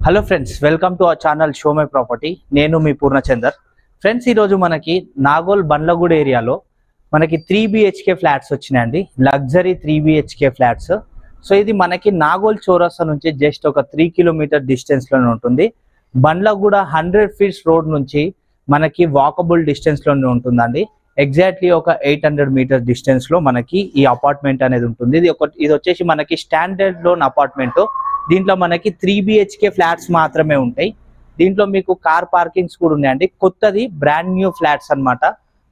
Hello friends, welcome to our channel show my property. నేను మీ Purnachander. Friends, ఈరోజు మనకి నాగోల్ బండ్లగూడ ఏరియాలో మనకి 3 BHK ఫ్లాట్స్ వచ్చినాయండి. Luxury 3 BHK flats. సో ఇది మనకి నాగోల్ చౌరస్తా నుంచి జస్ట్ ఒక 3 కిలోమీటర్ డిస్టెన్స్లోనే ఉంటుంది. బండ్లగూడ 100 ఫీట్స్ రోడ్ నుంచి మనకి వాకబుల్ డిస్టెన్స్లోనే ఉంటుందండి. ఎగ్జాక్ట్లీ ఒక 800 మీటర్ డిస్టెన్స్లో మనకి ఈ అపార్ట్మెంట్ అనేది ఉంటుంది. ఇది వచ్చేసి మనకి స్టాండర్డ్ లోన్ అపార్ట్మెంట్. దీంట్లో మనకి 3 BHK ఫ్లాట్స్ మాత్రమే ఉంటాయి. దీంట్లో మీకు కార్ పార్కింగ్స్ కూడా ఉన్నాయండి. కొత్తది బ్రాండ్ న్యూ ఫ్లాట్స్ అన్నమాట.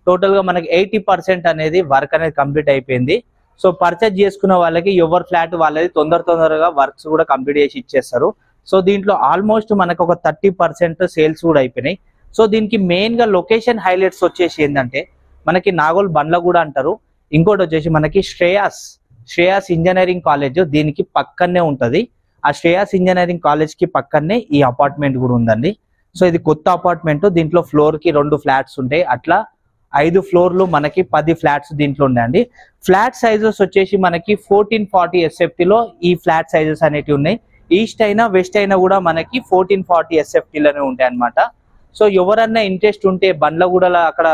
టోటల్ గా మనకి 80% అనేది వర్క్ అనేది కంప్లీట్ అయిపోయింది. సో పర్చేజ్ చేసుకున్న వాళ్ళకి ఎవరి ఫ్లాట్ వాళ్ళది తొందరగా వర్క్స్ కూడా కంప్లీట్ చేసి ఇచ్చేస్తారు. సో దీంట్లో ఆల్మోస్ట్ మనకు ఒక 30% సేల్స్ కూడా అయిపోయినాయి. సో దీనికి మెయిన్ గా లొకేషన్ హైలైట్స్ వచ్చేసి ఏంటంటే మనకి నాగోల్ బండ్లగూడ అంటారు. ఇంకోటి వచ్చేసి మనకి శ్రేయాస్ ఇంజనీరింగ్ కాలేజ్ దీనికి పక్కనే ఉంటది. ఆ శ్రేయాస్ ఇంజనీరింగ్ కాలేజ్ కి పక్కనే ఈ అపార్ట్మెంట్ కూడా ఉందండి. సో ఇది కొత్త అపార్ట్మెంట్. దీంట్లో ఫ్లోర్ కి 2 ఫ్లాట్స్ ఉంటాయి. అట్లా 5 ఫ్లోర్లు మనకి 10 ఫ్లాట్స్ దీంట్లో ఉన్నాయండి. ఫ్లాట్ సైజెస్ వచ్చేసి మనకి 1440 SFT లో ఈ ఫ్లాట్ సైజెస్ అనేటివి ఉన్నాయి. ఈస్ట్ అయినా వెస్ట్ అయినా కూడా మనకి 1440 SFT లోనే ఉంటాయి అన్నమాట. సో ఎవరన్నా ఇంట్రెస్ట్ ఉంటే బండ్లగూడలో అక్కడ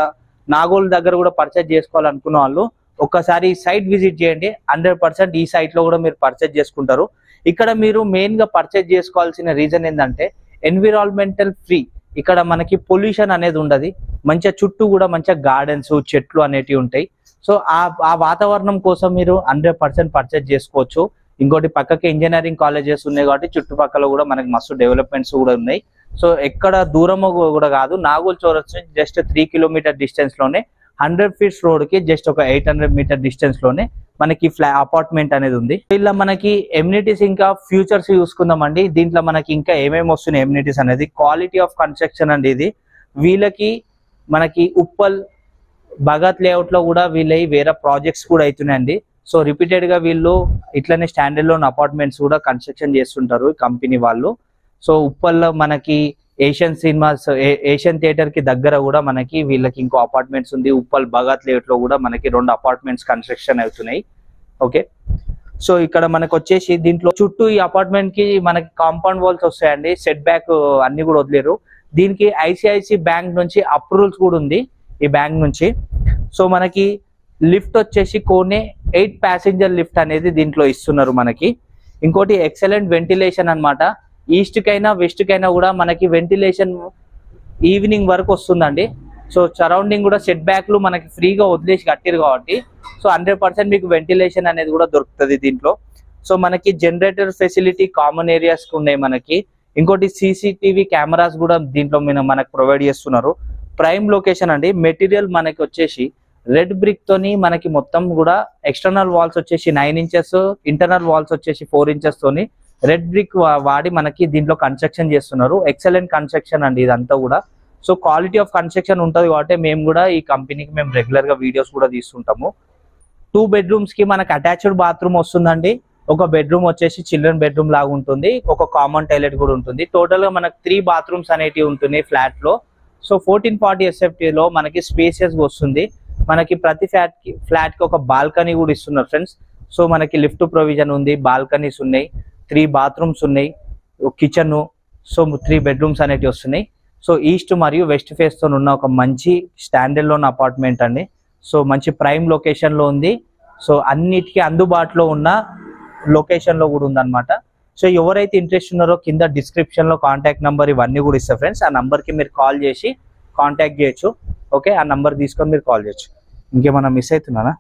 నాగోల్ దగ్గర కూడా పర్చేజ్ చేసుకోవాలనుకున్న వాళ్ళు ఒక్కసారి సైట్ విజిట్ చేయండి. 100% ఈ సైట్ లో కూడా మీరు పర్చేజ్ చేసుకుంటారు. ఇక్కడ మీరు మెయిన్ గా పర్చేజ్ చేసుకోవాల్సిన రీజన్ ఏంటంటే ఎన్విరాన్మెంటల్ ఫ్రీ. ఇక్కడ మనకి పొల్యూషన్ అనేది ఉండదు. మంచిగా చుట్టూ కూడా మంచిగా గార్డెన్స్ చెట్లు అనేటివి ఉంటాయి. సో ఆ వాతావరణం కోసం మీరు 100% పర్చేజ్ చేసుకోవచ్చు. ఇంకోటి పక్కకి ఇంజనీరింగ్ కాలేజెస్ ఉన్నాయి కాబట్టి చుట్టుపక్కల కూడా మనకి మస్తు డెవలప్మెంట్స్ కూడా ఉన్నాయి. సో ఎక్కడ దూరం కూడా కాదు. నాగోల్ చౌరస్తా జస్ట్ 3 కిలోమీటర్ డిస్టెన్స్ లోనే 100 ఫీట్స్ రోడ్ కి జస్ట్ ఒక 800 మీటర్ డిస్టెన్స్ లోనే మనకి అపార్ట్మెంట్ అనేది ఉంది. ఇలా మనకి ఎమ్యూనిటీస్ ఇంకా ఫ్యూచర్స్ చూసుకుందామండి. దీంట్లో మనకి ఇంకా ఏమేమి వస్తున్నాయి ఎమ్యూనిటీస్ అనేది. క్వాలిటీ ఆఫ్ కన్స్ట్రక్షన్ అండి ఇది. వీళ్ళకి మనకి ఉప్పల్ భగత్ లేఅవుట్ లో కూడా వీళ్ళవి వేరే ప్రాజెక్ట్స్ కూడా అవుతున్నాయండి. సో రిపీటెడ్ గా వీళ్ళు ఇట్లనే స్టాండర్డ్ లోన్ అపార్ట్మెంట్స్ కూడా కన్స్ట్రక్షన్ చేస్తుంటారు కంపెనీ వాళ్ళు. సో ఉప్పల్లో మనకి ఏషియన్ థియేటర్ కి దగ్గర కూడా మనకి వీళ్ళకి ఇంకో అపార్ట్మెంట్స్ ఉంది. ఉప్పల్ భగత్ లేఅవుట్ లో కూడా మనకి 2 అపార్ట్మెంట్స్ కన్స్ట్రక్షన్ అవుతున్నాయి. ఓకే, సో ఇక్కడ మనకు వచ్చేసి దీంట్లో చుట్టూ ఈ అపార్ట్మెంట్ కి మనకి కాంపౌండ్ వాల్స్ వస్తాయండి. సెట్ బ్యాక్ అన్ని కూడా వదిలేరు. దీనికి ICICI బ్యాంక్ నుంచి అప్రూవల్స్ కూడా ఉంది ఈ బ్యాంక్ నుంచి. సో మనకి లిఫ్ట్ వచ్చేసి కోనే 8 ప్యాసింజర్ లిఫ్ట్ అనేది దీంట్లో ఇస్తున్నారు మనకి. ఇంకోటి ఎక్సలెంట్ వెంటిలేషన్ అన్నమాట. ఈస్ట్ కైనా వెస్ట్ కైనా కూడా మనకి వెంటిలేషన్ ఈవినింగ్ వరకు వస్తుందండి. సో సరౌండింగ్ కూడా సెట్ బ్యాక్లు మనకి ఫ్రీగా వదిలేసి కట్టారు కాబట్టి సో 100% మీకు వెంటిలేషన్ అనేది కూడా దొరుకుతుంది దీంట్లో. సో మనకి జనరేటర్ ఫెసిలిటీ కామన్ ఏరియాస్ ఉన్నాయి మనకి. ఇంకోటి CCTV కెమెరాస్ కూడా దీంట్లో మనకు ప్రొవైడ్ చేస్తున్నారు. ప్రైమ్ లొకేషన్ అండి. మెటీరియల్ మనకి వచ్చేసి రెడ్ బ్రిక్ తోని మనకి మొత్తం కూడా ఎక్స్టర్నల్ వాల్స్ వచ్చేసి 9 ఇంచెస్, ఇంటర్నల్ వాల్స్ వచ్చేసి 4 ఇంచెస్ తోని రెడ్ బ్రిక్ వాడి మనకి దీంట్లో కన్స్ట్రక్షన్ చేస్తున్నారు. ఎక్సలెంట్ కన్స్ట్రక్షన్ అండి ఇదంతా కూడా. సో క్వాలిటీ ఆఫ్ కన్స్ట్రక్షన్ ఉంటుంది కాబట్టి మేము కూడా ఈ కంపెనీకి మేము రెగ్యులర్ గా వీడియోస్ కూడా తీస్తుంటాము. 2 బెడ్రూమ్స్ కి మనకి అటాచ్డ్ బాత్రూమ్ వస్తుందండి. ఒక బెడ్రూమ్ వచ్చేసి చిల్డ్రన్ బెడ్రూమ్ లాగా ఉంటుంది. ఒక కామన్ టాయిలెట్ కూడా ఉంటుంది. టోటల్ గా మనకి 3 బాత్రూమ్స్ అనేటివి ఉంటుంది ఫ్లాట్ లో. సో 1440 SFT లో మనకి స్పేసియస్ వస్తుంది. మనకి ప్రతి ఫ్లాట్ కి ఒక బాల్కనీ కూడా ఇస్తున్నారు ఫ్రెండ్స్. సో మనకి లిఫ్ట్ ప్రొవిజన్ ఉంది, బాల్కనీస్ ఉన్నాయి, 3 బాత్రూమ్స్ ఉన్నాయి, కిచెన్. సో 3 బెడ్రూమ్స్ అనేటివి వస్తున్నాయి. సో ఈస్ట్ మరియు వెస్ట్ ఫేస్ తో ఉన్న ఒక మంచి స్టాండర్డ్ లోన్ అపార్ట్మెంట్ అండి. సో మంచి ప్రైమ్ లొకేషన్ లో ఉంది. సో అన్నిటికీ అందుబాటులో ఉన్న లొకేషన్ లో కూడా ఉందన్నమాట. సో ఎవరైతే ఇంట్రెస్ట్ ఉన్నారో కింద డిస్క్రిప్షన్ లో కాంటాక్ట్ నంబర్ ఇవన్నీ కూడా ఇస్తా ఫ్రెండ్స్. ఆ నంబర్ కి మీరు కాల్ చేసి కాంటాక్ట్ చేయొచ్చు. ఓకే, ఆ నంబర్ తీసుకొని మీరు కాల్ చేయొచ్చు. ఇంకేమన్నా మిస్ అవుతున్నానా?